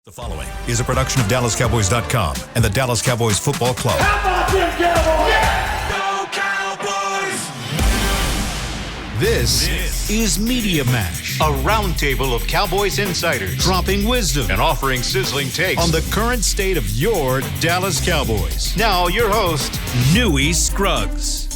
The following is a production of DallasCowboys.com and the Dallas Cowboys Football Club. How about them Cowboys? Yeah! Go Cowboys! This is Media Mash, a roundtable of Cowboys insiders dropping wisdom And offering sizzling takes on the current state of your Dallas Cowboys. Now, your host, Newy Scruggs.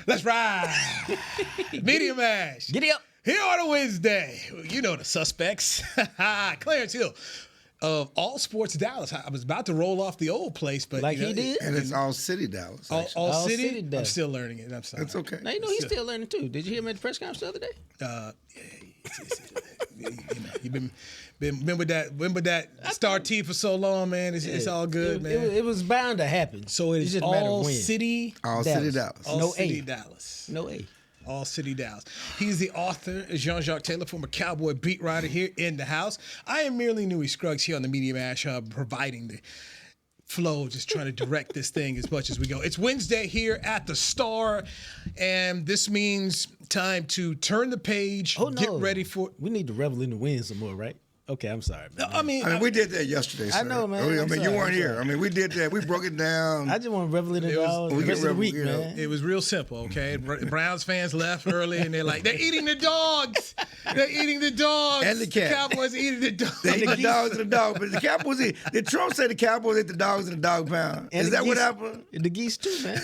Let's ride. Media Mash. Giddy up. Here on a Wednesday. You know the suspects. Clarence Hill of All Sports Dallas. I was about to roll off the old place, but Like he did? And it's all city Dallas. All actually. City? City I'm Dallas. still learning it. I'm sorry. It's okay. Now, you know he's still learning, too. Did you hear him at the press conference the other day? You've been with that Star T for so long, man. It's all good, man. It was bound to happen. So it is just a matter of All when. City. All city Dallas. All No City A. Dallas. No A. All City Dallas. He's the author, Jean-Jacques Taylor, former Cowboy beat writer here in the house. I am merely Newy Scruggs here on the Media Mash Hub, providing the flow, just trying to direct this thing as much as we go. It's Wednesday here at the Star, and this means time to turn the page, Oh, no. get ready for... We need to revel in the win some more, right? Okay, I'm sorry. Man. I mean, we did that yesterday, sir. I know, man. I I'm mean, you sorry, weren't I'm here. sorry. I mean, we did that. We broke it down. I just want to revel in it all the we rest can of the week, revel, you know. man. it was real simple, okay? Browns fans left early, and they're like, they're eating the dogs. They're eating the dogs. And the cat. Cowboys eating the dogs. They ate the dogs and the dog, but the Cowboys ate. Did Trump say the Cowboys ate the dogs in the dog pound? And Is the that what geese- happened? The geese, too, man.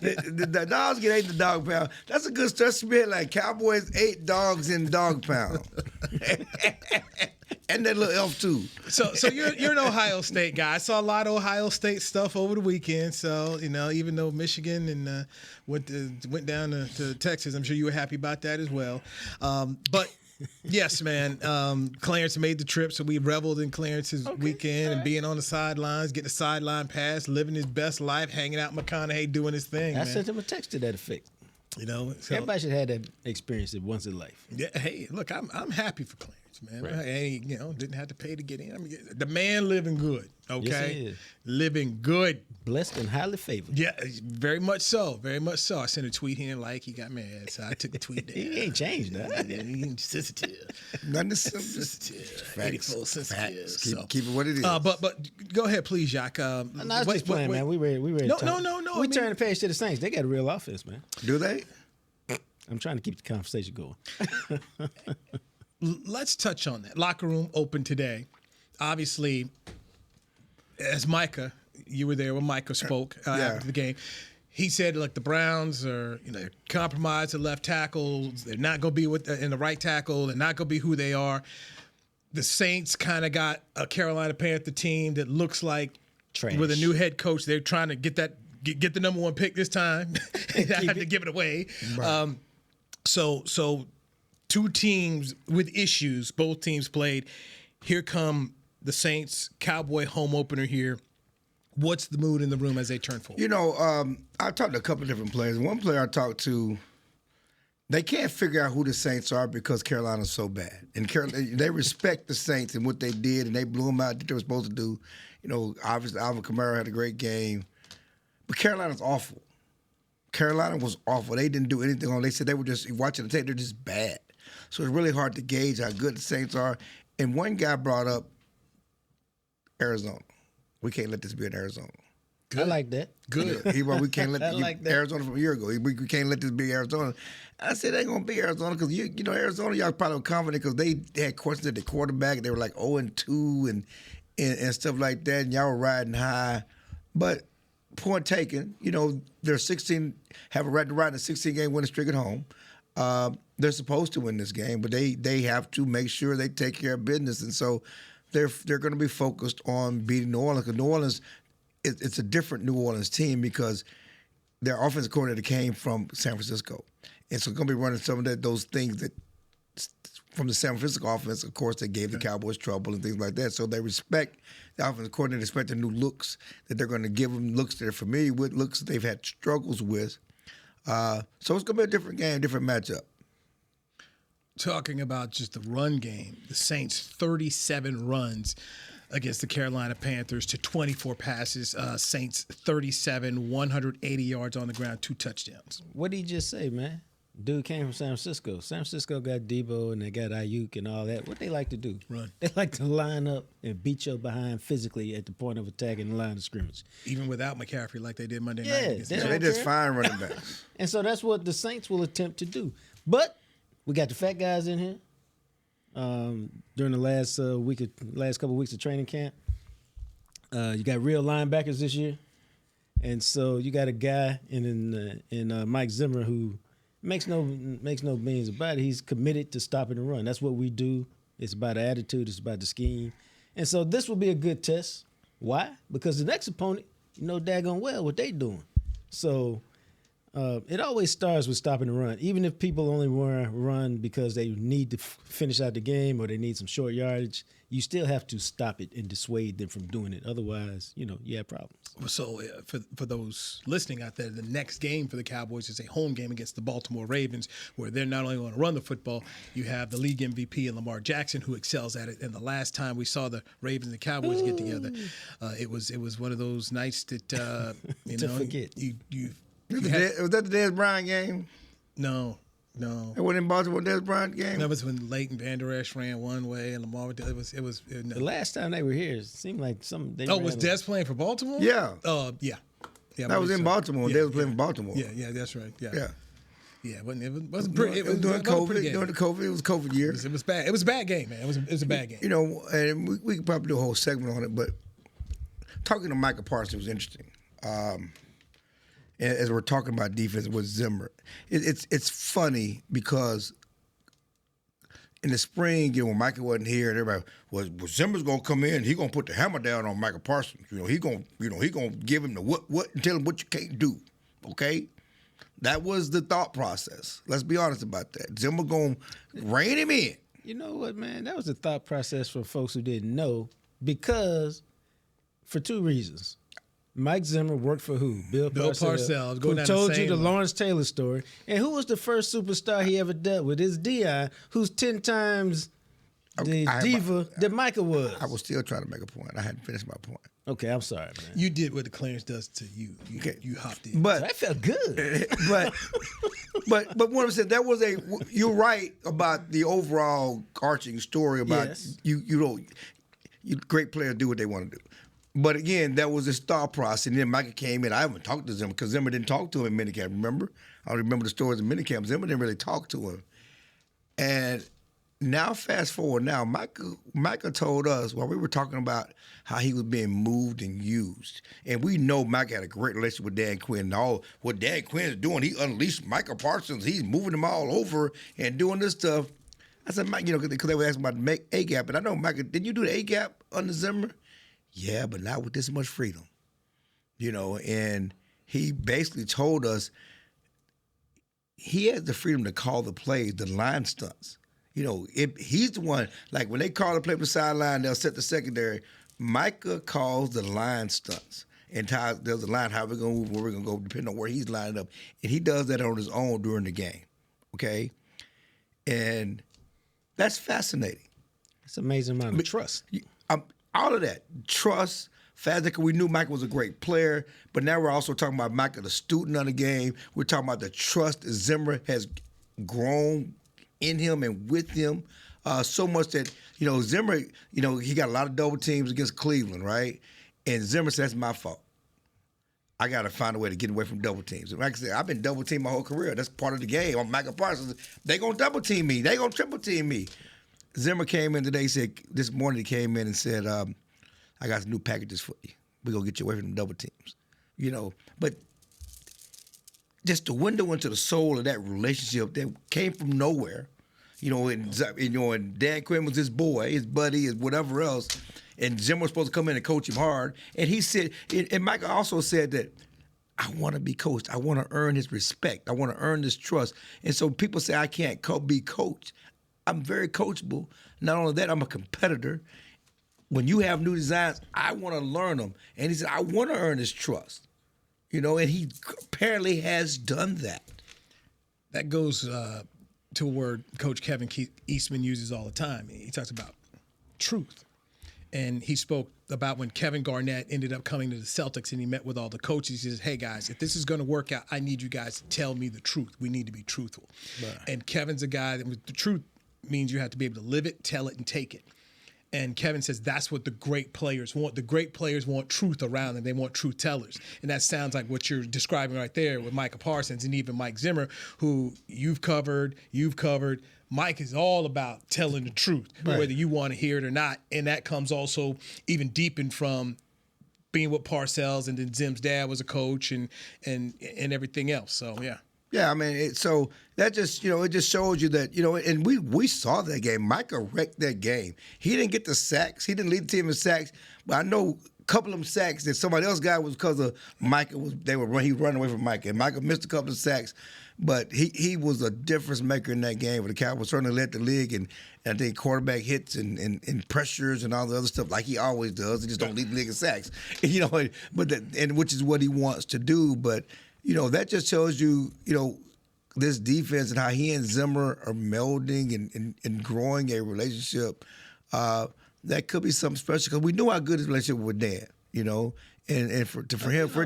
The dogs get ate in the dog pound. That's a good stretch to be like Cowboys ate dogs in dog pound. And that little elf too. So you're an Ohio State guy. I saw a lot of Ohio State stuff over the weekend. So even though Michigan and went down to Texas, I'm sure you were happy about that as well. But yes, man, Clarence made the trip, so we reveled in Clarence's weekend and being on the sidelines, getting a sideline pass, living his best life, hanging out with McConaughey, doing his thing. I man. sent him a text to that effect. So, Everybody should have that experience once in life. yeah, hey, look, I'm happy for Clarence, man. Right. Hey, didn't have to pay to get in. I mean, the man living good, okay? Yes, he is. Living good. Blessed and highly favored. Yeah, very much so. Very much so. I sent a tweet, he didn't like, he got mad, so I took the tweet down. He ain't changed, that. He ain't sensitive. Nothing simple. Sensitive. Facts. 84 sensitive. Facts. So. Keep it what it is. But go ahead, please, Jacques. No, I was just playing, man. We ready No, to talk. no. We turn the page to the Saints. They got a real offense, man. Do they? I'm trying to keep the conversation going. Let's touch on that. Locker room open today. Obviously, as Micah, you were there when Micah spoke after the game. He said, look, the Browns are, compromised at left tackle. They're not going to be in the right tackle. They're not going to be who they are. The Saints kind of got a Carolina Panther team that looks like Trash. with a new head coach. They're trying to get the number one pick this time. I have to give it away. Right. So two teams with issues, both teams played. Here come the Saints Cowboy home opener here. What's the mood in the room as they turn forward? I talked to a couple of different players. One player I talked to, they can't figure out who the Saints are because Carolina's so bad. And they respect the Saints and what they did, and they blew them out. Did what they were supposed to do. Obviously Alvin Kamara had a great game. But Carolina's awful. Carolina was awful. They didn't do anything on. They said they were just watching the tape. They're just bad. So it's really hard to gauge how good the Saints are. And one guy brought up Arizona. We can't let this be in Arizona. I like that. Good. We can't let I like that. Arizona from a year ago. We can't let this be Arizona. I said it ain't gonna be Arizona because Arizona, y'all probably were confident because they had questions at the quarterback. They were like 0-2 and stuff like that, and y'all were riding high. But point taken, they're 16, have a right to ride in a 16-game winning streak at home. They're supposed to win this game, but they have to make sure they take care of business, and so they're going to be focused on beating New Orleans. Because New Orleans, it's a different New Orleans team because their offensive coordinator came from San Francisco, and so going to be running some of those things that from the San Francisco offense. Of course, they gave the Cowboys trouble and things like that. So they respect the offensive coordinator, respect the new looks that they're going to give them, looks they're familiar with, looks that they've had struggles with. So it's going to be a different game, different matchup. Talking about just the run game, the Saints 37 runs. against the Carolina Panthers to 24 passes. Saints 37, 180 yards on the ground, 2 touchdowns. What did he just say, man? Dude came from San Francisco. San Francisco got Debo and they got Ayuk and all that. What they like to do? Run. They like to line up and beat your behind physically at the point of attack in the line of scrimmage. Even without McCaffrey like they did Monday night. Yeah, against They just fine running backs. And so that's what the Saints will attempt to do. But we got the fat guys in here during the last couple of weeks of training camp. You got real linebackers this year. And so you got a guy in Mike Zimmer who makes no beans about it. He's committed to stopping the run. That's what we do. It's about the attitude. It's about the scheme. And so this will be a good test. Why? Because the next opponent, you know daggone well what they doing. So it always starts with stopping the run. Even if people only want to run because they need to finish out the game or they need some short yardage, you still have to stop it and dissuade them from doing it. Otherwise, you have problems. So for those listening out there, the next game for the Cowboys is a home game against the Baltimore Ravens, where they're not only going to run the football, you have the league MVP and Lamar Jackson, who excels at it. And the last time we saw the Ravens and the Cowboys get together, it was one of those nights that forget. Was that the Dez Bryant game? No. It wasn't in Baltimore Dez Bryant game? That was when Leighton Vander Esch ran one way and Lamar. It was. No. The last time they were here, it seemed like was Dez playing for Baltimore? Yeah. Yeah. That was in Baltimore. Dez was playing for Baltimore. Yeah, that's right. Yeah. It wasn't During COVID. During the COVID, it was a COVID year. It was bad. It was a bad game, man. It was a bad game. And we could probably do a whole segment on it, but talking to Micah Parsons was interesting. As we're talking about defense with Zimmer, it's funny because in the spring, when Micah wasn't here, and everybody was Zimmer's gonna come in, he gonna put the hammer down on Micah Parsons. He gonna give him the what and tell him what you can't do. Okay, that was the thought process. Let's be honest about that. Zimmer gonna rein him in. You know what, man? That was the thought process for folks who didn't know, because for 2 reasons. Mike Zimmer worked for who? Bill Parcells. Who told you the Lawrence Taylor story. And who was the first superstar he ever dealt with? It's Dion, who's 10 times the diva that Micah was. I was still trying to make a point. I hadn't finished my point. Okay, I'm sorry, man. You did what the Clarence does to you. You hopped in. But that felt good. but what I'm saying, you're right about the overall arching story about you great players do what they want to do. But again, that was his thought process. And then Micah came in. I haven't talked to Zimmer because Zimmer didn't talk to him in minicamp, remember? I don't remember the stories in minicamp. Zimmer didn't really talk to him. And now, fast forward now, Micah told us while we were talking about how he was being moved and used. And we know Micah had a great relationship with Dan Quinn. And all what Dan Quinn is doing, he unleashed Micah Parsons. He's moving them all over and doing this stuff. I said, Mike, because they were asking about the A-gap. And I know, Micah, did you do the A-gap under Zimmer? Yeah, but not with this much freedom, and he basically told us he has the freedom to call the plays, the line stunts. If he's the one, like when they call the play from the sideline, they'll set the secondary. Micah calls the line stunts and there's a line how we're going to move, where we're going to go, depending on where he's lined up. And he does that on his own during the game, okay? And that's fascinating. It's an amazing amount of trust. All of that, trust, fact, we knew Micah was a great player, but now we're also talking about Micah, the student of the game. We're talking about the trust that Zimmer has grown in him and with him, so much that, Zimmer, he got a lot of double teams against Cleveland, right? And Zimmer said, that's my fault. I got to find a way to get away from double teams. Like I said, I've been double teamed my whole career. That's part of the game. I'm Micah Parsons. They going to double team me. They going to triple team me. Zimmer came in today, this morning he came in and said, I got some new packages for you. We're going to get you away from the double teams. But just the window into the soul of that relationship that came from nowhere, and Dan Quinn was his boy, his buddy, his whatever else, and Zimmer was supposed to come in and coach him hard. And he said, and Micah also said that, I want to be coached. I want to earn his respect. I want to earn this trust. And so people say I can't be coached. I'm very coachable. Not only that, I'm a competitor. When you have new designs, I want to learn them. And he said, I want to earn his trust. And he apparently has done that. That goes to a word Coach Kevin Eastman uses all the time. He talks about truth. and he spoke about when Kevin Garnett ended up coming to the Celtics and he met with all the coaches. He says, hey, guys, if this is going to work out, I need you guys to tell me the truth. We need to be truthful. Right. And Kevin's a guy that the truth means you have to be able to live it, tell it, and take it. And Kevin says that's what the great players want. The great players want truth around them. They want truth tellers. And that sounds like what you're describing right there with Micah Parsons and even Mike Zimmer, who you've covered. Mike is all about telling the truth, right, whether you want to hear it or not. And that comes also even deepened from being with Parcells, and then Zim's dad was a coach and everything else. So, yeah. Yeah, I mean, so that just, it just shows you that, and we saw that game. Micah wrecked that game. He didn't get the sacks. He didn't lead the team in sacks. But I know a couple of them sacks that somebody else got was because of Micah. He run away from Micah. And Micah missed a couple of sacks. But he was a difference maker in that game. But the Cowboys certainly led the league. And I think quarterback hits and pressures and all the other stuff like he always does. He just don't lead the league in sacks. But which is what he wants to do. But that just shows you, this defense and how he and Zimmer are melding and growing a relationship. That could be something special because we knew how good his relationship with Dan, and for it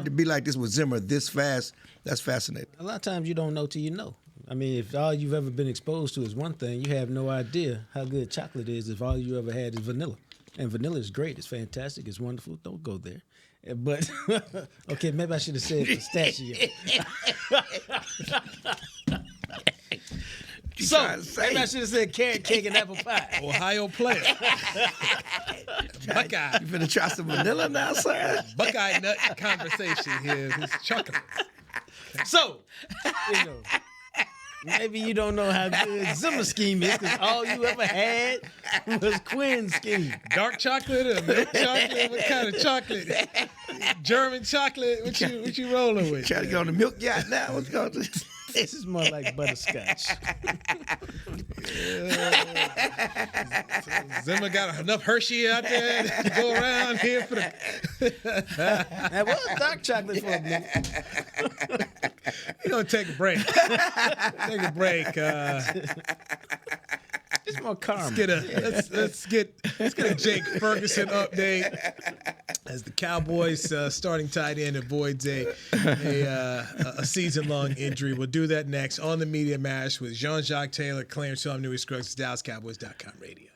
to be like this with Zimmer this fast, that's fascinating. A lot of times you don't know till you know. I mean, if all you've ever been exposed to is one thing, you have no idea how good chocolate is if all you ever had is vanilla. And vanilla is great. It's fantastic. It's wonderful. Don't go there. But, okay, maybe I should have said pistachio. Maybe I should have said carrot cake and apple pie. Ohio player. Buckeye. You finna try some vanilla now, sir? Buckeye nut conversation here. It's chocolate. So, maybe you don't know how good Zimmer's scheme is because all you ever had was Quinn's scheme. Dark chocolate or milk chocolate? What kind of chocolate? German chocolate? What you rolling with? Trying to get on the milk yacht now? What's going on? This is more like butterscotch. Zimmer got enough Hershey out there to go around here for the. That was dark chocolate for a minute. We're gonna take a break. It's more caramel. Let's get a Jake Ferguson update as the Cowboys starting tight end avoids a season-long injury. We'll do that next on the Media Mash with Jean-Jacques Taylor, Clarence Hill, Newey Scruggs, DallasCowboys.com radio.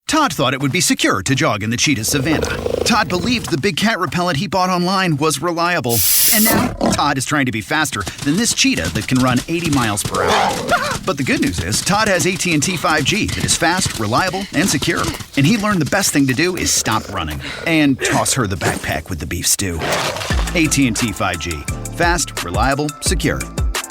Todd thought it would be secure to jog in the cheetah savanna. Todd believed the big cat repellent he bought online was reliable. And now, Todd is trying to be faster than this cheetah that can run 80 miles per hour. But the good news is, Todd has AT&T 5G that is fast, reliable, and secure. And he learned the best thing to do is stop running and toss her the backpack with the beef stew. AT&T 5G. Fast, reliable, secure.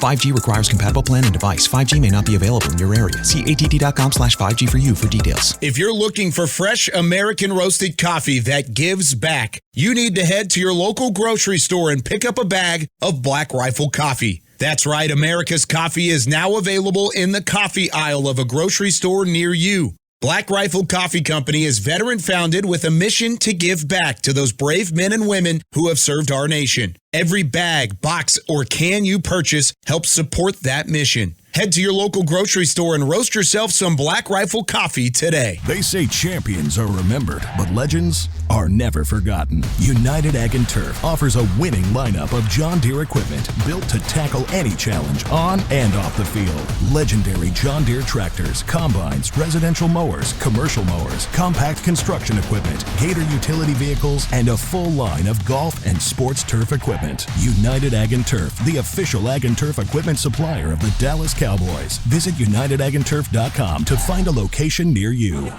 5G requires compatible plan and device. 5G may not be available in your area. See att.com/5G for you for details. If you're looking for fresh American roasted coffee that gives back, you need to head to your local grocery store and pick up a bag of Black Rifle coffee. That's right, America's coffee is now available in the coffee aisle of a grocery store near you. Black Rifle Coffee Company is veteran-founded with a mission to give back to those brave men and women who have served our nation. Every bag, box, or can you purchase helps support that mission. Head to your local grocery store and roast yourself some Black Rifle coffee today. They say champions are remembered, but legends are never forgotten. United Ag and Turf offers a winning lineup of John Deere equipment built to tackle any challenge on and off the field. Legendary John Deere tractors, combines, residential mowers, commercial mowers, compact construction equipment, Gator utility vehicles, and a full line of golf and sports turf equipment. United Ag and Turf, the official Ag and Turf equipment supplier of the Dallas Cowboys. Visit UnitedAgAndTurf.com to find a location near you.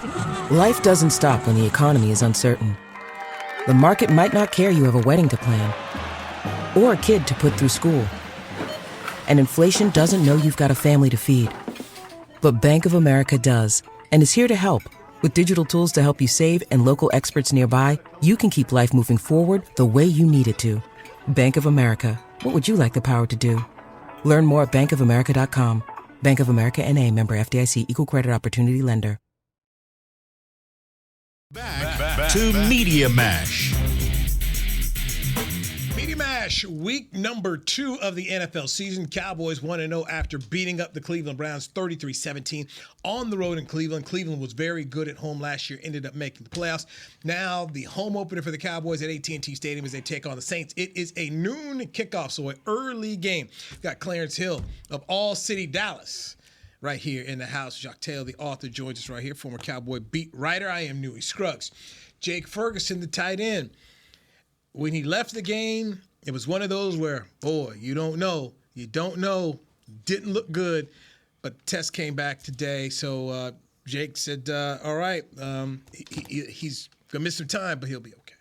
Life doesn't stop when the economy is uncertain. The market might not care you have a wedding to plan or a kid to put through school. And inflation doesn't know you've got a family to feed. But Bank of America does, and is here to help. With digital tools to help you save and local experts nearby, you can keep life moving forward the way you need it to. Bank of America. What would you like the power to do? Learn more at bankofamerica.com. Bank of America N.A., member FDIC, Equal Credit Opportunity Lender. Back to Media Mash. Media Mash. Rehash week number 2 of the NFL season. Cowboys 1-0 after beating up the Cleveland Browns 33-17 on the road in Cleveland. Cleveland was very good at home last year, ended up making the playoffs. Now the home opener for the Cowboys at AT&T Stadium as they take on the Saints. It is a noon kickoff, so an early game. Got Clarence Hill of All City Dallas right here in the house. Jacques Taylor, the author, joins us right here, former Cowboy beat writer. I am Newey Scruggs. Jake Ferguson, the tight end. When he left the game, it was one of those where, boy, you don't know, didn't look good, but the test came back today. So Jake said, all right, he's going to miss some time, but he'll be okay.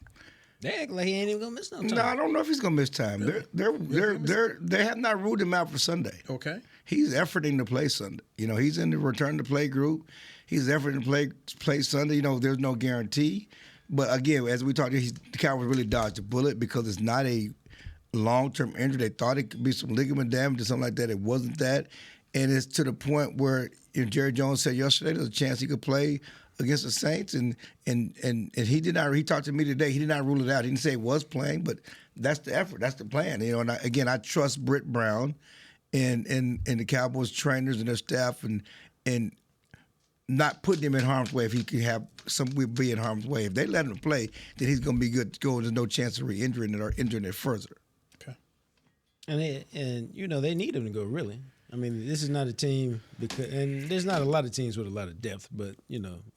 They act like he ain't even going to miss no time. No, I don't know if he's going to miss time. They have not ruled him out for Sunday. Okay. He's efforting to play Sunday. He's in the return to play group. He's efforting to play Sunday. There's no guarantee. But again, as we talked, the Cowboys really dodged a bullet because it's not a long-term injury. They thought it could be some ligament damage or something like that. It wasn't that. And it's to the point where Jerry Jones said yesterday there's a chance he could play against the Saints. And he did not. He talked to me today. He did not rule it out. He didn't say it was playing, but that's the effort. That's the plan. And I trust Britt Brown and the Cowboys trainers and their staff and not putting him in harm's way if he could be in harm's way. If they let him play, then he's going to be good to go. There's no chance of re-injuring it or injuring it further. Okay. And they need him to go, really. I mean, this is not a team and there's not a lot of teams with a lot of depth, but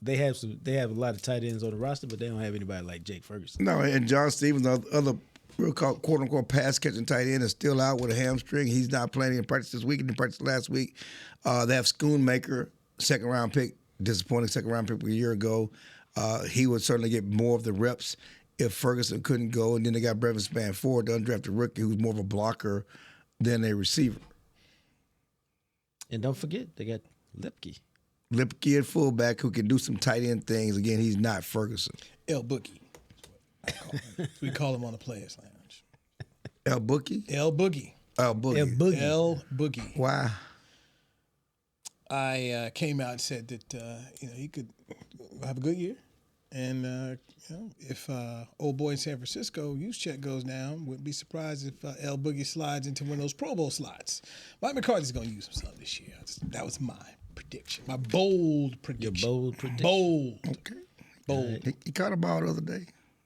they have a lot of tight ends on the roster, but they don't have anybody like Jake Ferguson. No, and John Stevens, the other real quote unquote pass catching tight end, is still out with a hamstring. He's not playing in practice this week. He didn't practice last week. They have Schoonmaker, second-round pick, disappointing second-round pick a year ago. He would certainly get more of the reps if Ferguson couldn't go. And then they got Brevin Spann-Ford, the undrafted rookie, who's more of a blocker than a receiver. And don't forget, they got Lipke. Lipke at fullback who can do some tight end things. Again, he's not Ferguson. El Boogie. We call him on the Players Lounge. El Boogie? El Boogie. El Boogie. El Boogie. Why? I came out and said that he could have a good year, and if old boy in San Francisco Juszczyk goes down, wouldn't be surprised if El Boogie slides into one of those Pro Bowl slots. Mike McCarthy's going to use him some this year. That was my prediction, my bold prediction. Your bold prediction. Bold. Okay. Bold. He caught a ball the other day.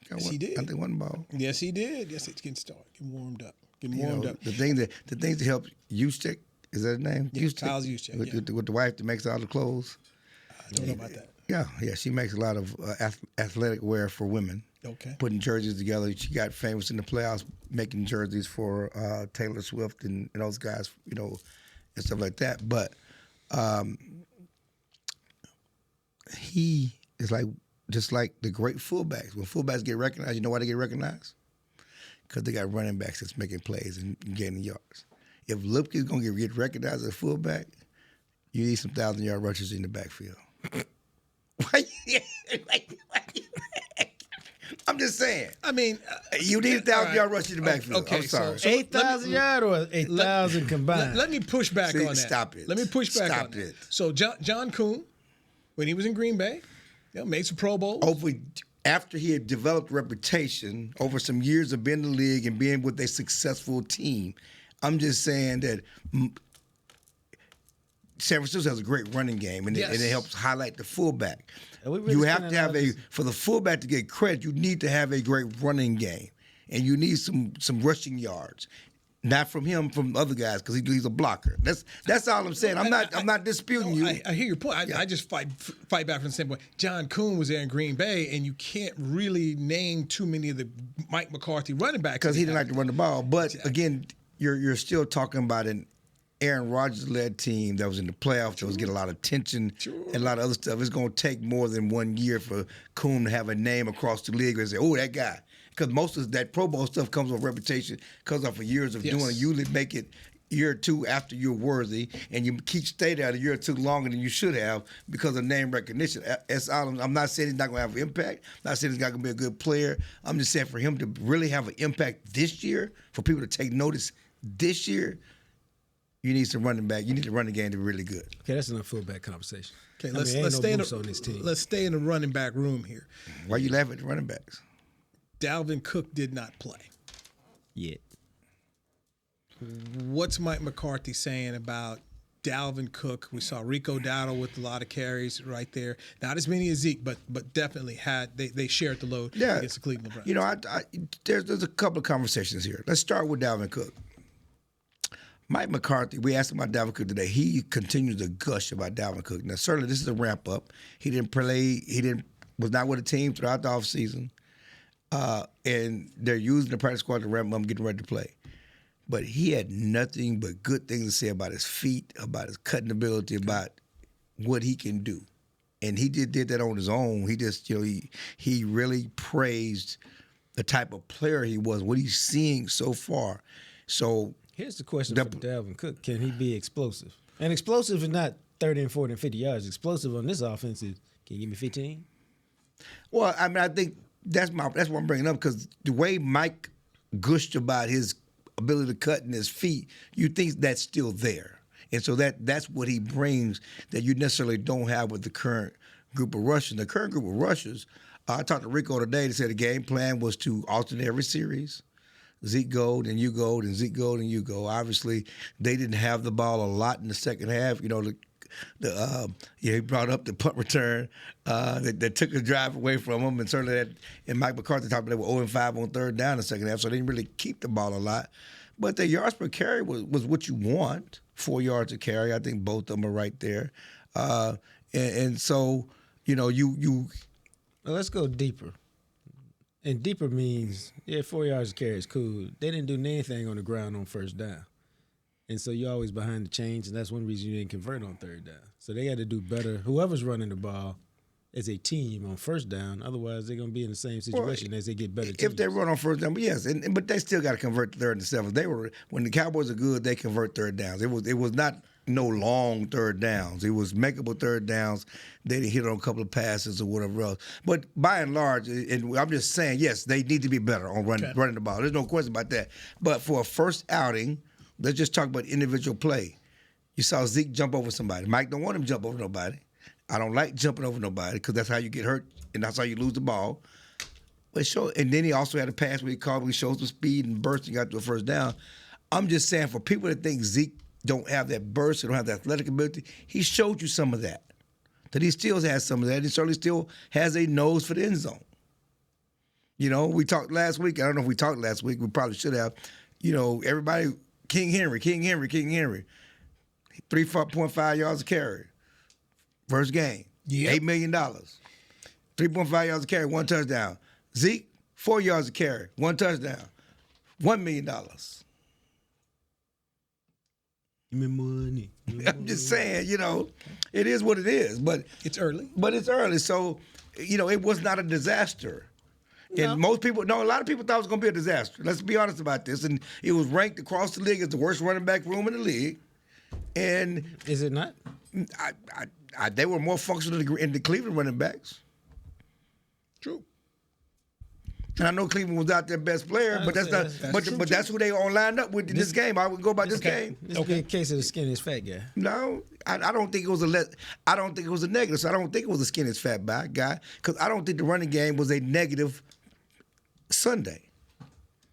Yes, he did. I think one ball. Yes, he did. Yes, it's getting started, getting warmed up, The things that help Juszczyk. Is that his name? Yeah, Kyle's Juszczyk, with the wife that makes all the clothes. I don't know about that. Yeah, she makes a lot of athletic wear for women. Okay. Putting jerseys together. She got famous in the playoffs making jerseys for Taylor Swift and those guys, and stuff like that. But he is just like the great fullbacks. When fullbacks get recognized, you know why they get recognized? Because they got running backs that's making plays and gaining yards. If Lipke's going to get recognized as a fullback, you need some 1,000-yard rushers in the backfield. I'm just saying. I mean, you need 1,000-yard rushers in the backfield. Okay, I'm sorry. so 8,000 yard or 8,000 combined? Let me push back on that. Stop it. Let me push back Stop on it. that. So John Kuhn, when he was in Green Bay, made some Pro Bowls. After he had developed a reputation over some years of being in the league and being with a successful team, I'm just saying that San Francisco has a great running game, and it helps highlight the fullback. You have to have for the fullback to get credit, you need to have a great running game, and you need some rushing yards. Not from him, from other guys, because he's a blocker. That's all I'm saying. I'm not disputing you. I hear your point. I just fight back from the standpoint. John Kuhn was there in Green Bay, and you can't really name too many of the Mike McCarthy running backs because he didn't like to run the ball. But again, you're still talking about an Aaron Rodgers-led team that was in the playoffs, that was getting a lot of attention and a lot of other stuff. It's going to take more than 1 year for Kuhn to have a name across the league and say, oh, that guy. Because most of that Pro Bowl stuff comes with reputation, comes off of years of doing it. You usually make it year or two after you're worthy, and you stay there a year or two longer than you should have because of name recognition. I'm not saying he's not going to have an impact. I'm not saying he's not going to be a good player. I'm just saying for him to really have an impact this year, for people to take notice this year, you need some running back. You need the running game to be really good. Okay, that's enough fullback conversation. Okay, let's stay in the running back room here. Why are you laughing at the running backs? Dalvin Cook did not play. Yet. what's Mike McCarthy saying about Dalvin Cook? We saw Rico Dowdle with a lot of carries right there. Not as many as Zeke, but definitely they shared the load against the Cleveland Browns. You know, there's a couple of conversations here. Let's start with Dalvin Cook. Mike McCarthy, we asked him about Dalvin Cook today. He continues to gush about Dalvin Cook. Now, certainly this is a ramp up. He was not with the team throughout the offseason. And they're using the practice squad to ramp up, getting ready to play. But he had nothing but good things to say about his feet, about his cutting ability, about what he can do. And he did that on his own. He just, he really praised the type of player he was, what he's seeing so far. So here's the question for Dalvin Cook. Can he be explosive? And explosive is not 30 and 40 and 50 yards. Explosive on this offense is, can you give me 15? Well, I mean, I think that's what I'm bringing up, because the way Mike gushed about his ability to cut in his feet, you think that's still there. And so that's what he brings that you necessarily don't have with the current group of rushers. The current group of rushers, I talked to Rico today. They said the game plan was to alternate every series. Zeke go, then you go, then Zeke go, then you go. Obviously, they didn't have the ball a lot in the second half. You know, he brought up the punt return that took a drive away from him, and certainly and Mike McCarthy talked about they were 0-5 on third down in the second half, so they didn't really keep the ball a lot. But the yards per carry was what you want, 4 yards a carry. I think both of them are right there. And so, you well, let's go deeper. And deeper means, 4 yards a carry is cool. They didn't do anything on the ground on first down. And so you're always behind the chains, and that's one reason you didn't convert on third down. So they got to do better. Whoever's running the ball as a team on first down, otherwise they're going to be in the same situation as they get better teams. If they run on first down, but yes, but they still got to convert third and seventh. When the Cowboys are good, they convert third downs. It was not no long third downs. It was makeable third downs. They didn't hit on a couple of passes or whatever else. But by and large, and I'm just saying, yes, they need to be better on running the ball. There's no question about that. But for a first outing, let's just talk about individual play. You saw Zeke jump over somebody. Mike don't want him to jump over nobody. I don't like jumping over nobody because that's how you get hurt and that's how you lose the ball. But and then he also had a pass where he called, he showed some speed and burst and got to a first down. I'm just saying, for people that think Zeke don't have that burst, don't have that athletic ability, he showed you some of that. That he still has some of that. He certainly still has a nose for the end zone. We talked last week. I don't know if we talked last week. We probably should have. Everybody, King Henry. 3.5 yards a carry. First game. Yep. $8 million. 3.5 yards a carry, 1 touchdown. Zeke, 4 yards a carry, 1 touchdown. $1 million. Give me money. I'm just saying, it is what it is. But it's early. So, it was not a disaster. No. And a lot of people thought it was going to be a disaster. Let's be honest about this. And it was ranked across the league as the worst running back room in the league. And is it not? They were more functional in the Cleveland running backs. True. And I know Cleveland was not their best player, but that's who they all lined up with in this game. I would go by this game. This would be a case of the skinniest fat guy. No, I don't think it was I don't think it was a negative. So I don't think it was the skinniest fat guy, because I don't think the running game was a negative Sunday.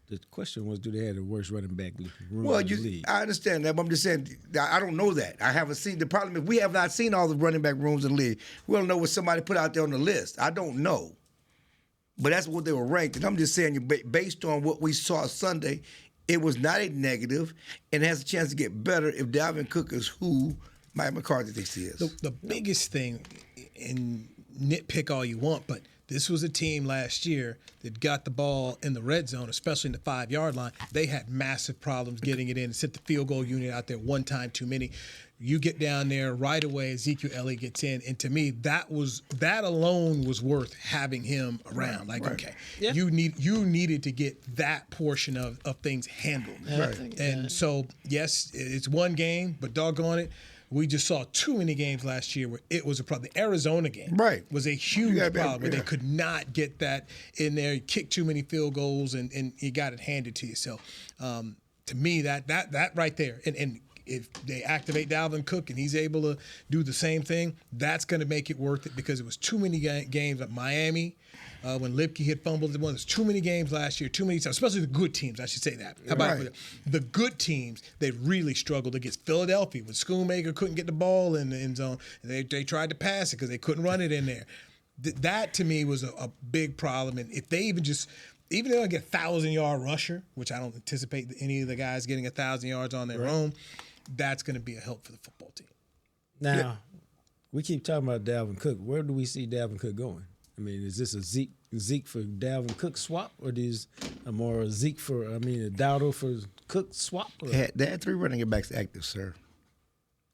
The question was, do they have the worst running back room in the league? I understand that, but I'm just saying, I don't know that. I haven't seen. The problem is we have not seen all the running back rooms in the league. We don't know what somebody put out there on the list. I don't know. But that's what they were ranked. And I'm just saying, based on what we saw Sunday, it was not a negative, and it has a chance to get better if Dalvin Cook is who Mike McCarthy thinks he is. The biggest thing, and nitpick all you want, but this was a team last year that got the ball in the red zone, especially in the 5-yard line. They had massive problems getting it in. Sent the field goal unit out there one time too many. You get down there right away, Ezekiel Elliott gets in, and to me, that alone was worth having him around. Okay, yeah. You needed to get that portion of things handled. Right. And so, yes, it's one game, but doggone it, we just saw too many games last year where it was a problem. The Arizona game was a huge problem where they could not get that in there. You kicked too many field goals, and you got it handed to you. So, to me, that right there, and if they activate Dalvin Cook and he's able to do the same thing, that's going to make it worth it because it was too many games at Miami. When Lipke had fumbled, there's too many games last year, too many times, especially the good teams, I should say that. How about the good teams, they really struggled against Philadelphia when Schoonmaker couldn't get the ball in the end zone. They tried to pass it because they couldn't run it in there. That, to me, was a big problem. And if they even if they don't get a 1,000-yard rusher, which I don't anticipate any of the guys getting 1,000 yards on their own, that's going to be a help for the football team. Now, we keep talking about Dalvin Cook. Where do we see Dalvin Cook going? I mean, is this a Zeke for Dalvin Cook swap, or is a more Zeke for, a Dowdle for Cook swap? They had 3 running backs active, sir.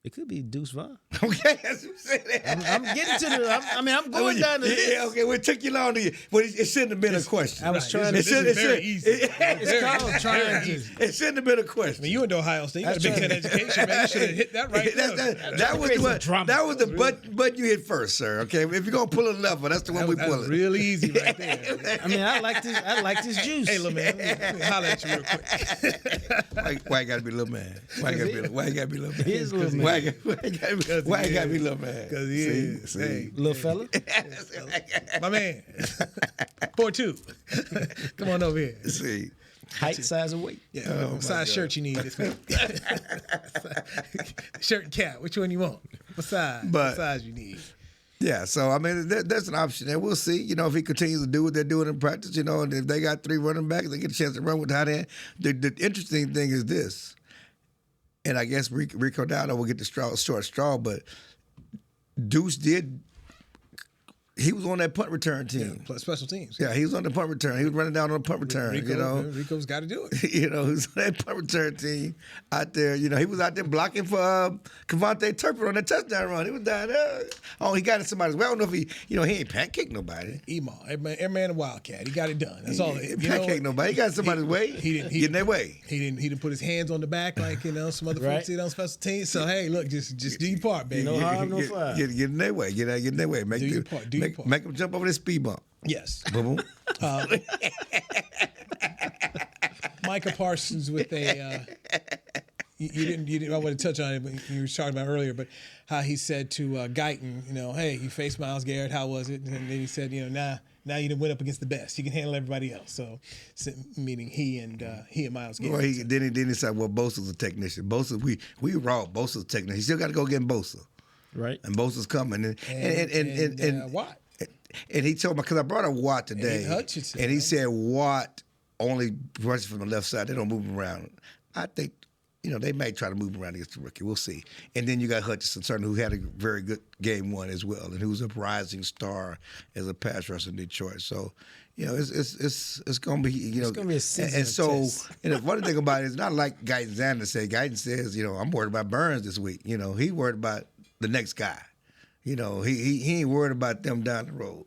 It could be Deuce Vaughn. Okay, that's what I'm saying. I'm getting to the. I'm going down to this. Yeah, okay, well, it took you long to get. Well, it shouldn't have been a question. I was trying to. It's very easy. It's called trying to. It shouldn't have been a question. I mean, you went to Ohio State. You got a Big Ten education, man. You should have hit that right there. That was the button you hit first, sir. Okay, if you're gonna pull a lever, that's the one we pull it. Real easy right there. I mean, I like this juice. Hey, little man, let me holler at you real quick. Why you gotta be little man? Why you gotta be little man? He is little man. Why you gotta be little man? Because he is. Hey, little fella. My man. 4'2". Come on over here. See. Height, size, and weight. Yeah. What size shirt you need this week? Shirt and cap. Which one you want? What size you need? Yeah, so, I mean, that's an option. And we'll see, if he continues to do what they're doing in practice, and if they got 3 running backs, they get a chance to run with tight end. The interesting thing is this, and I guess Rico Dowdle will get the short straw, but Deuce he was on that punt return team. Plus special teams. Yeah, he was on the punt return. He was running down on the punt return. Rico's got to do it. He was on that punt return team out there. He was out there blocking for Kevontae Turpin on that touchdown run. He was down there. Oh, he got it somebody's way. I don't know if he ain't pancake nobody. Every man a Wildcat. He got it done. That's all. He pancake nobody. He got somebody's way. He get in their way. He didn't put his hands on the back like some other folks did on special teams. So hey, look, just do your part, baby. No harm, no foul. Get in their way. Get in their way. Do your part. Make them jump over this speed bump. Yes. Boom. Micah Parsons with a. You didn't. I want to touch on it, but you were talking about earlier. But how he said to Guyton, hey, you faced Myles Garrett. How was it? And then he said, now you done went up against the best. You can handle everybody else. So meaning he and Myles Garrett. Well, then he said, well, Bosa's a technician. Bosa, we raw. Bosa's a technician. He still got to go get Bosa. Right. And Bosa's coming. And Watt. And he told me, because I brought up Watt today. And he said Watt only rushes from the left side. They don't move him around. I think, they may try to move him around against the rookie. We'll see. And then you got Hutchinson, certainly, who had a very good game 1 as well, and who's a rising star as a pass rusher in Detroit. So, it's going to be, it's going to be a season. And so, and the funny thing about it is not like Guyton Xander said. Guyton says, I'm worried about Burns this week. He worried about the next guy. He ain't worried about them down the road.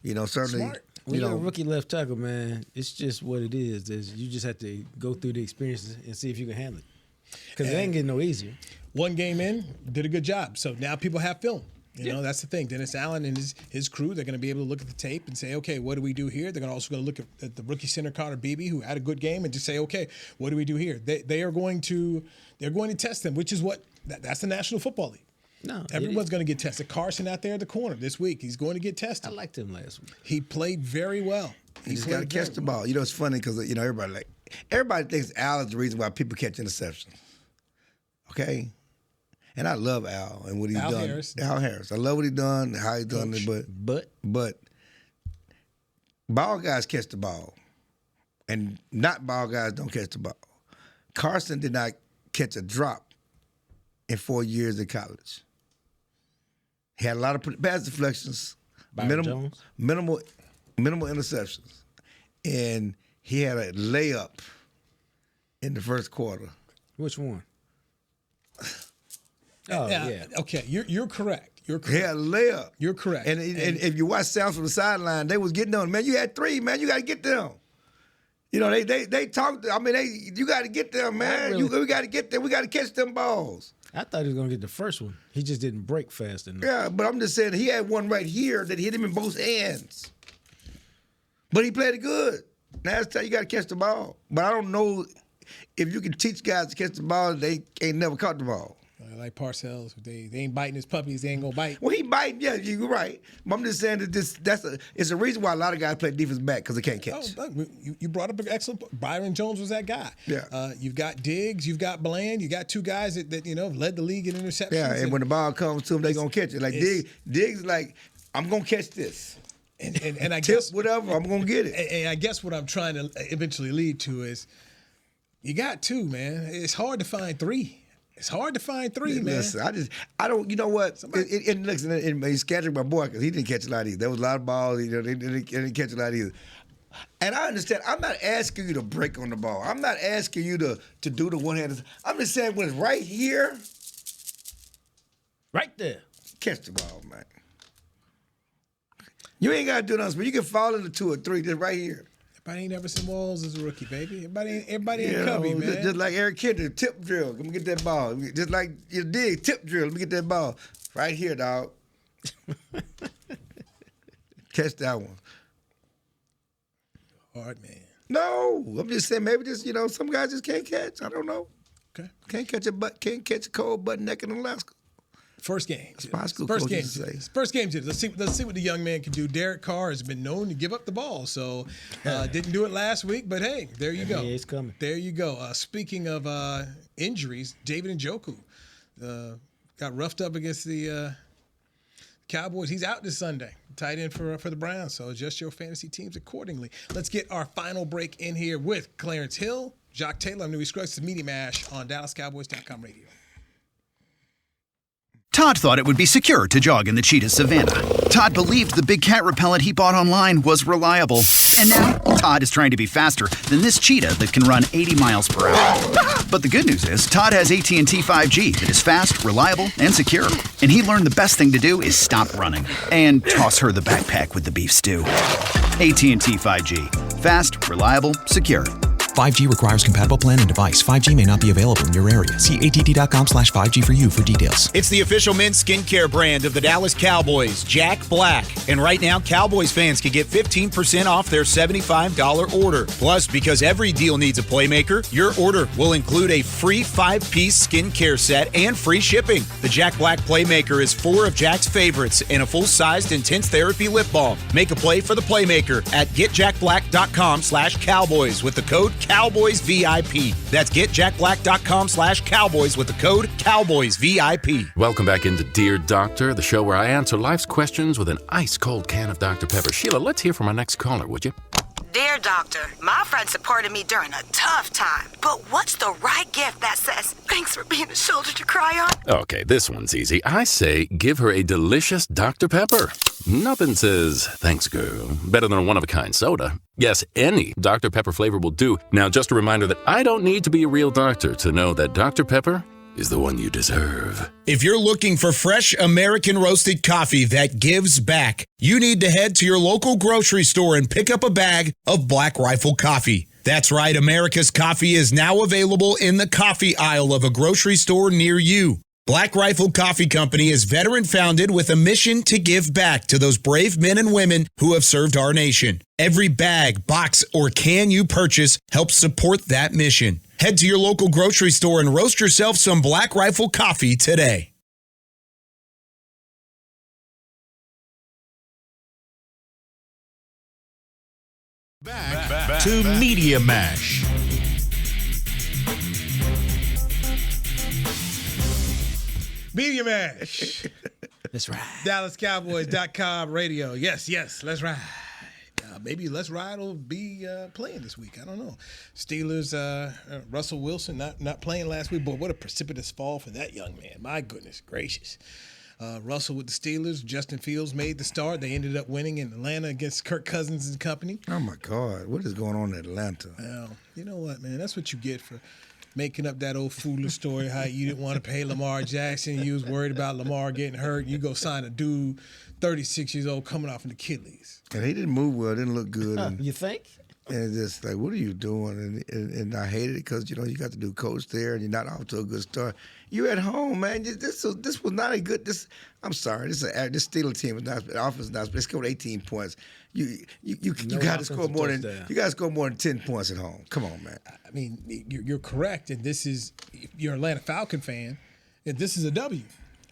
Certainly. Smart. When you're a rookie left tackle, man, it's just what it is. You just have to go through the experiences and see if you can handle it. Because it ain't getting no easier. One game in, did a good job. So now people have film. That's the thing. Dennis Allen and his crew, they're going to be able to look at the tape and say, okay, what do we do here? They're also going to look at the rookie center Connor Beebe, who had a good game, and just say, okay, what do we do here? They're going to test them, which is that's the National Football League. No, everyone's going to get tested. Carson out there at the corner this week. He's going to get tested. I liked him last week. He played very well. He just got to catch the ball. It's funny because everybody thinks Al is the reason why people catch interceptions. Okay, and I love Al and what he's done. Al Harris. I love what he's done, how he's done it. But ball guys catch the ball, and not ball guys don't catch the ball. Carson did not catch a drop in 4 years in college. He had a lot of pass deflections, minimal interceptions, and he had a layup in the first quarter. Which one? Oh, yeah. Okay, you're correct. He had a layup. You're correct. And if you watch sounds from the sideline, they was getting on. Man, you had 3, man. You got to get them. They talked. You got to get them, man. We got to get them. We got to catch them balls. I thought he was going to get the first one. He just didn't break fast enough. Yeah, but I'm just saying he had one right here that hit him in both hands. But he played it good. Now it's time you got to catch the ball. But I don't know. if you can teach guys to catch the ball, they ain't never caught the ball. Like Parcells, they ain't biting his puppies, they ain't gonna bite. Well, he biting, yeah, you're right. But I'm just saying that it's a reason why a lot of guys play defense back because they can't catch. Oh, you brought up an excellent. Byron Jones was that guy. Yeah. You've got Diggs, you've got Bland, you got two guys that led the league in interceptions. Yeah, and when the ball comes to them, they gonna catch it. Like Diggs, like I'm gonna catch this. And I Tip, guess whatever, I'm gonna get it. And I guess what I'm trying to eventually lead to is, you got two, man. It's hard to find three. It's hard to find three, man. Listen, I don't. You know what? And he's catching my boy because he didn't catch a lot either. There was a lot of balls. They didn't catch a lot either. And I understand. I'm not asking you to break on the ball. I'm not asking you to do the one-handed. I'm just saying when it's right here, right there, catch the ball, man. You ain't gotta do nothing, but you can fall into 2 or 3 just right here. Everybody ain't never seen Walls as a rookie, baby. Everybody ain't Cubby, man. Just like Eric Kendrick, tip drill. Let me get that ball. Just like you dig, tip drill. Let me get that ball. Right here, dog. Catch that one. Hard, man. No, I'm just saying maybe just, some guys just can't catch. I don't know. Okay. Can't catch a cold butt neck in Alaska. First game. First game. First game. Let's see what the young man can do. Derek Carr has been known to give up the ball, so didn't do it last week. But hey, there you go. Yeah, it's coming. There you go. Speaking of injuries, David Njoku got roughed up against the Cowboys. He's out this Sunday. Tight end for the Browns. So adjust your fantasy teams accordingly. Let's get our final break in here with Clarence Hill, Jacques Taylor. I'm Newey Scruggs. The Media Mash on DallasCowboys.com radio. Todd thought it would be secure to jog in the cheetah savanna. Todd believed the big cat repellent he bought online was reliable. And now, Todd is trying to be faster than this cheetah that can run 80 miles per hour. But the good news is, Todd has AT&T 5G that is fast, reliable, and secure. And he learned the best thing to do is stop running and toss her the backpack with the beef stew. AT&T 5G. Fast, reliable, secure. 5G requires compatible plan and device. 5G may not be available in your area. See att.com/5G for you for details. It's the official men's skincare brand of the Dallas Cowboys, Jack Black. And right now, Cowboys fans can get 15% off their $75 order. Plus, because every deal needs a playmaker, your order will include a free 5-piece skincare set and free shipping. The Jack Black Playmaker is 4 of Jack's favorites and a full-sized intense therapy lip balm. Make a play for the playmaker at getjackblack.com/Cowboys with the code CowboysVIP. That's getjackblack.com/Cowboys with the code CowboysVIP. Welcome back into Dear Doctor, the show where I answer life's questions with an ice-cold can of Dr. Pepper. Sheila, let's hear from our next caller, would you? Dear Doctor, my friend supported me during a tough time, but what's the right gift that says, thanks for being a shoulder to cry on? Okay, this one's easy. I say give her a delicious Dr. Pepper. Nothing says, thanks, girl, better than a one-of-a-kind soda. Yes, any Dr. Pepper flavor will do. Now, just a reminder that I don't need to be a real doctor to know that Dr. Pepper is the one you deserve. If you're looking for fresh American roasted coffee that gives back, you need to head to your local grocery store and pick up a bag of Black Rifle coffee. That's right, America's coffee is now available in the coffee aisle of a grocery store near you. Black Rifle Coffee Company is veteran-founded with a mission to give back to those brave men and women who have served our nation. Every bag, box, or can you purchase helps support that mission. Head to your local grocery store and roast yourself some Black Rifle coffee today. Back to Media Mash. Media Mash. That's right. DallasCowboys.com radio. Yes, let's ride. Maybe Let's Ride will be playing this week. I don't know. Steelers, Russell Wilson not playing last week, but what a precipitous fall for that young man. My goodness gracious. Russell with the Steelers. Justin Fields made the start. They ended up winning in Atlanta against Kirk Cousins and company. Oh, my God. What is going on in Atlanta? Well, you know what, man? That's what you get for making up that old foolish story how you didn't want to pay Lamar Jackson. You was worried about Lamar getting hurt. You go sign a dude, 36 years old, coming off an Achilles. And he didn't move well. Didn't look good. You think? And it's just like, what are you doing? And I hated it because, you know, you got the new coach there and you're not off to a good start. You're at home, man. This was not a good. I'm sorry. This Steelers team is not. The offense is not. They scored 18 points. You got to score more than 10 points at home. Come on, man. I mean, you're correct, and this is you're an Atlanta Falcon fan, and this is a W.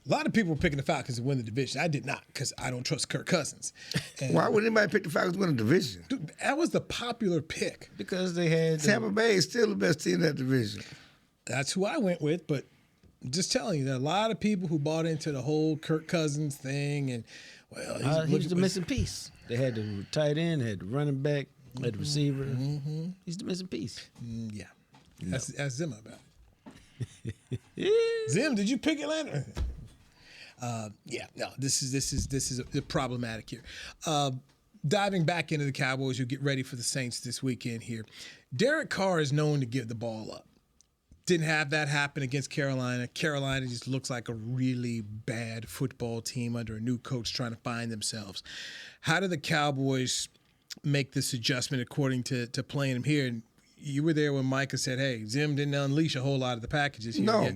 A lot of people were picking the Falcons to win the division. I did not because I don't trust Kirk Cousins. And why would anybody pick the Falcons to win the division? Dude, that was the popular pick. Because they had Tampa Bay is still the best team in that division. That's who I went with, but I'm just telling you, there are a lot of people who bought into the whole Kirk Cousins thing, and he was the missing piece. They had the tight end, had the running back, had the receiver. Mm-hmm. He's the missing piece. Yeah, ask Zim about it. Zim, did you pick Atlanta? This is problematic here. Diving back into the Cowboys, you'll get ready for the Saints this weekend here. Derek Carr is known to give the ball up. Didn't have that happen against Carolina. Carolina just looks like a really bad football team under a new coach trying to find themselves. How do the Cowboys make this adjustment according to playing him here? And you were there when Micah said, hey, Zim didn't unleash a whole lot of the packages here. No.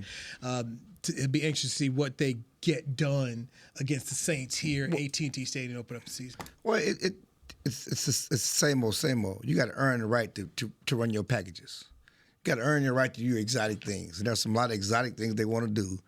It'd be interesting to see what they get done against the Saints here at AT&T Stadium to open up the season. Well, it's the same old. You got to earn the right to run your packages. You got to earn your right to do exotic things. And there's a lot of exotic things they want to do.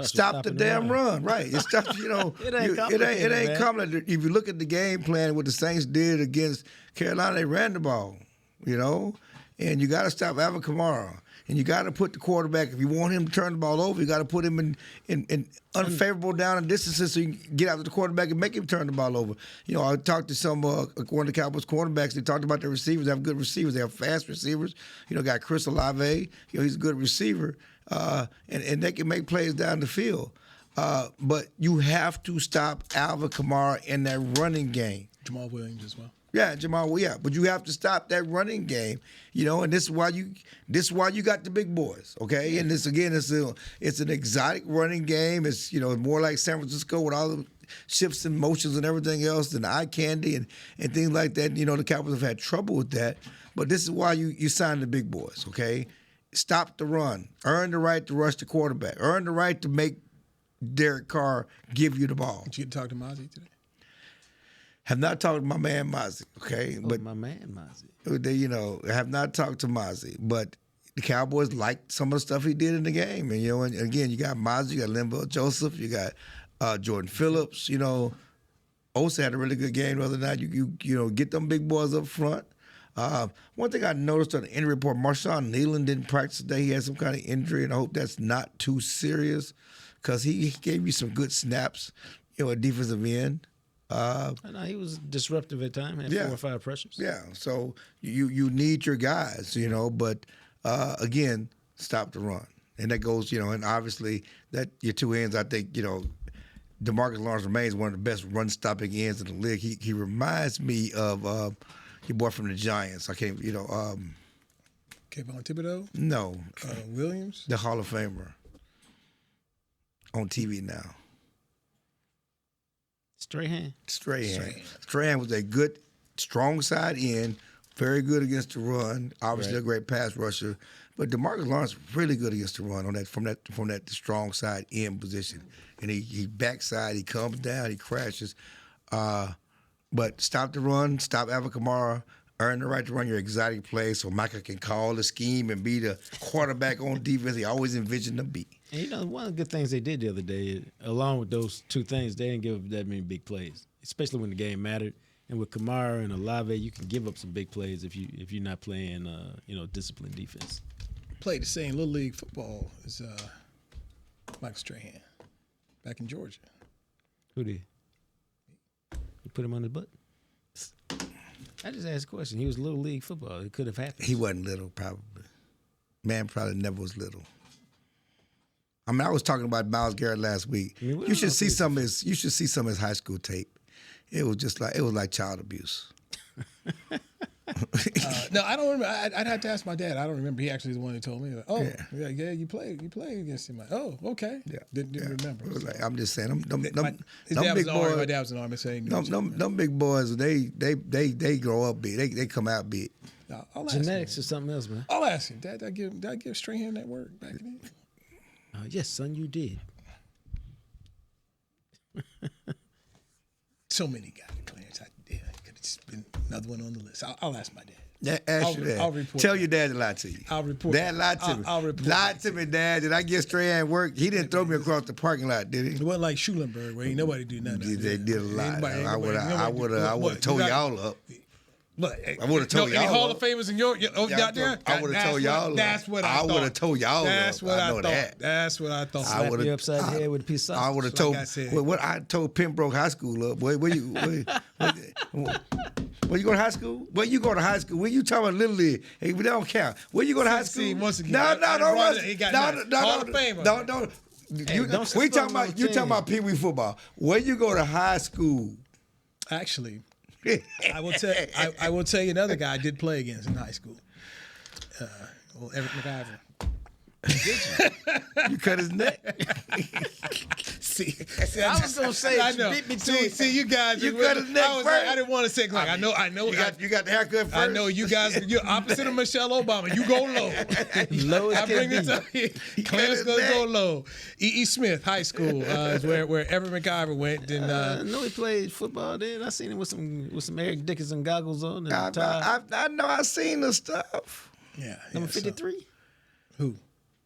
Stop the damn run. Right. It's stuff, you know. It ain't complicated. If you look at the game plan, what the Saints did against Carolina, they ran the ball, you know. And you got to stop Alvin Kamara. And you got to put the quarterback, if you want him to turn the ball over, you got to put him in unfavorable down and distances so you can get after the quarterback and make him turn the ball over. You know, I talked to some one of the Cowboys cornerbacks. They talked about their receivers. They have good receivers. They have fast receivers. You know, got Chris Olave. You know, he's a good receiver. And they can make plays down the field. But you have to stop Alvin Kamara in that running game. Jamal Williams as well. Yeah, Jamal. Yeah, but you have to stop that running game, you know. And this is why you got the big boys, okay? And this again, it's an exotic running game. It's more like San Francisco with all the shifts and motions and everything else, and eye candy and things like that. You know, the Cowboys have had trouble with that, but this is why you sign the big boys, okay? Stop the run, earn the right to rush the quarterback, earn the right to make Derek Carr give you the ball. Did you get to talk to Mozzie today? Have not talked to my man Mozzie, okay? But my man Mozzie. They, have not talked to Mozzie, but the Cowboys liked some of the stuff he did in the game. And, and again, you got Mozzie, you got Linval Joseph, you got Jordan Phillips, Osa had a really good game the other night. You get them big boys up front. One thing I noticed on the injury report, Marshawn Nealon didn't practice today. He had some kind of injury, and I hope that's not too serious because he gave you some good snaps, at defensive end. He was disruptive at times, had 4 or 5 pressures. Yeah, so you need your guys, but again, stop the run. And that goes, and obviously that your two ends, I think, DeMarcus Lawrence remains one of the best run-stopping ends in the league. He reminds me of your boy from the Giants. I can't, Kayvon Thibodeau? No. Williams? The Hall of Famer. On TV now. Strahan was a good, strong side end, very good against the run. Obviously, a great pass rusher. But DeMarcus Lawrence really good against the run from that strong side end position. And he backside, he comes down, he crashes. But stop the run, stop Alvin Kamara, earn the right to run your exotic play so Micah can call the scheme and be the quarterback on defense he always envisioned to be. And one of the good things they did the other day, along with those two things, they didn't give up that many big plays, especially when the game mattered. And with Kamara and Olave, you can give up some big plays if you're not playing, disciplined defense. Played the same Little League football as Michael Strahan back in Georgia. Who did? You put him on his butt? I just asked a question. He was Little League football. It could have happened. He wasn't little, probably. Man probably never was little. I mean, I was talking about Myles Garrett last week. You should see some of his high school tape. It was like child abuse. No, I don't remember. I'd have to ask my dad. I don't remember. He actually is the one who told me. Like, oh, yeah, you played against him. Like, oh, okay. Yeah, didn't remember. It was like, I'm just saying, them his big dad was boys. My dad was an Army, so he knew them big boys, they grow up big. They come out big. Genetics or something else, man. I'll ask him. Dad, I give Strahan that work back then? Yes, son, you did. So many guys, Clarence. Could have just been another one on the list. I'll ask my dad. Ask your dad. I'll report. Tell your dad to lie to you. I'll report. Dad lied to me. I'll report. Lied to me, Dad. Did I get Strahan work? He didn't throw me across the parking lot, did he? It wasn't like Schulenberg where ain't nobody do nothing. They did a lot. I would have told y'all up. Look, I would have told y'all. Any Hall of Famers in your out there? I would have told y'all. That's what I thought. I would have told y'all. That's what I know thought. that. That's what I thought. Slap you upside the head with a piece of sausage. I would have told. What I told Pembroke High School up. Where you go to high school? Where you go to high school? Where you talking about Little League? Hey, we don't count. Where you go to high school? See, once again, No. Hall of Famer. Don't. We talking about Pee Wee football. Where you go to high school? Actually, I will tell you another guy I did play against in high school. Eric McIver. You cut his neck. See, I was gonna say, I know. See, you guys. You cut his neck first. I didn't want to say. Like, I know. You got the haircut first. I know you guys. You're opposite of Michelle Obama. You go low. Low. I bring it to you. Clarence gonna go low. E. Smith High School is where Everett McIver went. And I know he played football then. I seen him with some Eric Dickinson goggles on. And I know. I seen the stuff. Yeah. Number 53. Who?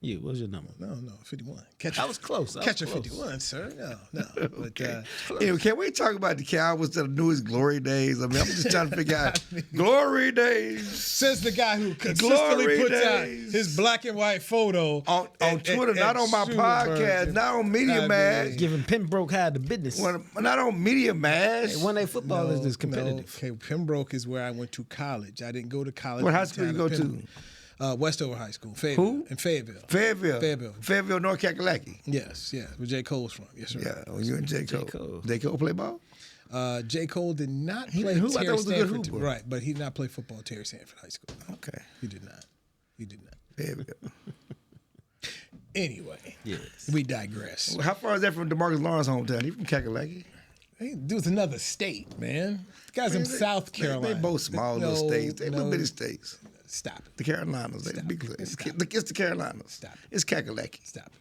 You, what was your number? No, 51. I was close. Catcher 51, sir. No. But, anyway, can we talk about the Cowboys that knew his glory days? I mean, I'm just trying to figure out glory days. Says the guy who consistently puts out his black and white photo on Twitter, not on my podcast, not on Media Mash. Giving Pembroke High the business. Not on Media Mash. Hey, 1A football is competitive. Okay, Pembroke is where I went to college. I didn't go to college. What high school you go to? Westover High School, Fayetteville. Who? In Fayetteville. Fayetteville, North Kakalaki. Yes, where J. Cole's from. Yes, sir. Yeah, well, you and J. Cole. J. Cole play ball? J. Cole did not play Terry Sanford. Right, but he did not play football at Terry Sanford High School. Okay. He did not. Fayetteville. Anyway, yes. We digress. Well, how far is that from DeMarcus Lawrence's hometown? He from Kakalaki? Hey, dude's another state, man. The guy's from South Carolina. They both small little states. They little bitty states. Stop it. The Carolinas. It's the Carolinas. Stop it. It's Kakalaki. Stop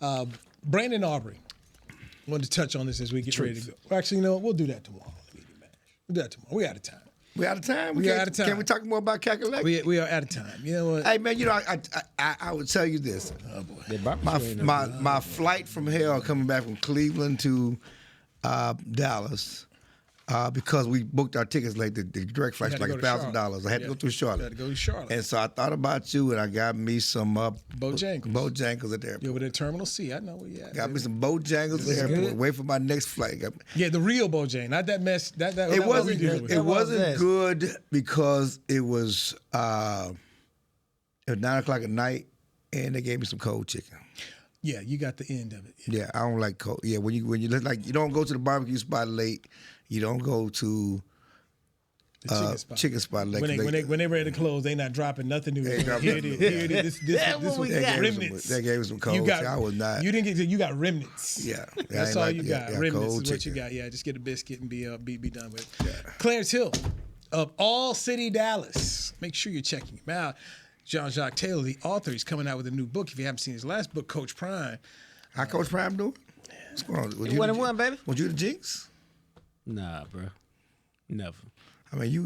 it. Brandon Aubrey. I wanted to touch on this as we get ready to go. Well, actually, you know what? We'll do that tomorrow. We'll do that tomorrow. We're out of time. We out of time? We are out of time. Can we talk more about Kakalaki? We are out of time. You know what? Hey, man, you know, I would tell you this. Oh, boy. My flight from hell coming back from Cleveland to Dallas, because we booked our tickets late, the direct flight's like $1,000. I had to go through Charlotte. You had to go to Charlotte. And so I thought about you, and I got me some Bojangles. Bojangles at the airport. You're over there, Terminal C. I know where you at. Got me some Bojangles at the airport. Good. Wait for my next flight. Yeah, the real Bojang, not that mess. It wasn't good because it was 9 o'clock at night, and they gave me some cold chicken. Yeah, you got the end of it. Yeah, I don't like cold. Yeah, when you like, you don't go to the barbecue spot late. You don't go to the chicken spot late. When they ready to close, they not dropping nothing new. Here it is. This was remnants. They gave us some cold. I was not. You didn't get. You got remnants. Yeah, that's all you got. Remnants is what chicken. you got. Yeah, just get a biscuit and be done with it. Yeah. Clarence Hill of All City Dallas. Make sure you're checking him out. Jean-Jacques Taylor, the author, he's coming out with a new book. If you haven't seen his last book, Coach Prime. How Coach Prime doing? What's going on? One, baby. Was you the Jinx? Nah, bro. Never. I mean, you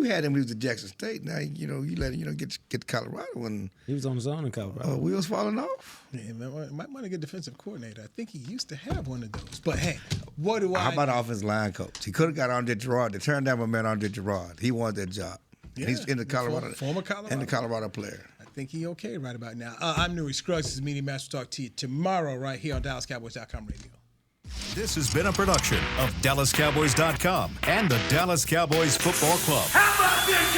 had him when he was at Jackson State. Now, you let him, get to Colorado. And he was on his own in Colorado. Wheels falling off? Yeah, man, might want to get defensive coordinator. I think he used to have one of those. But, hey, what do I... How about offensive line coach? He could have got Andre Gerard. They turned down my man Andre Gerard. He wanted that job. Yeah, he's in the Colorado. Former Colorado. And the Colorado player. I think he okay right about now. I'm Newey Scruggs. This is Media Master Talk to you tomorrow right here on DallasCowboys.com radio. This has been a production of DallasCowboys.com and the Dallas Cowboys Football Club. How about this,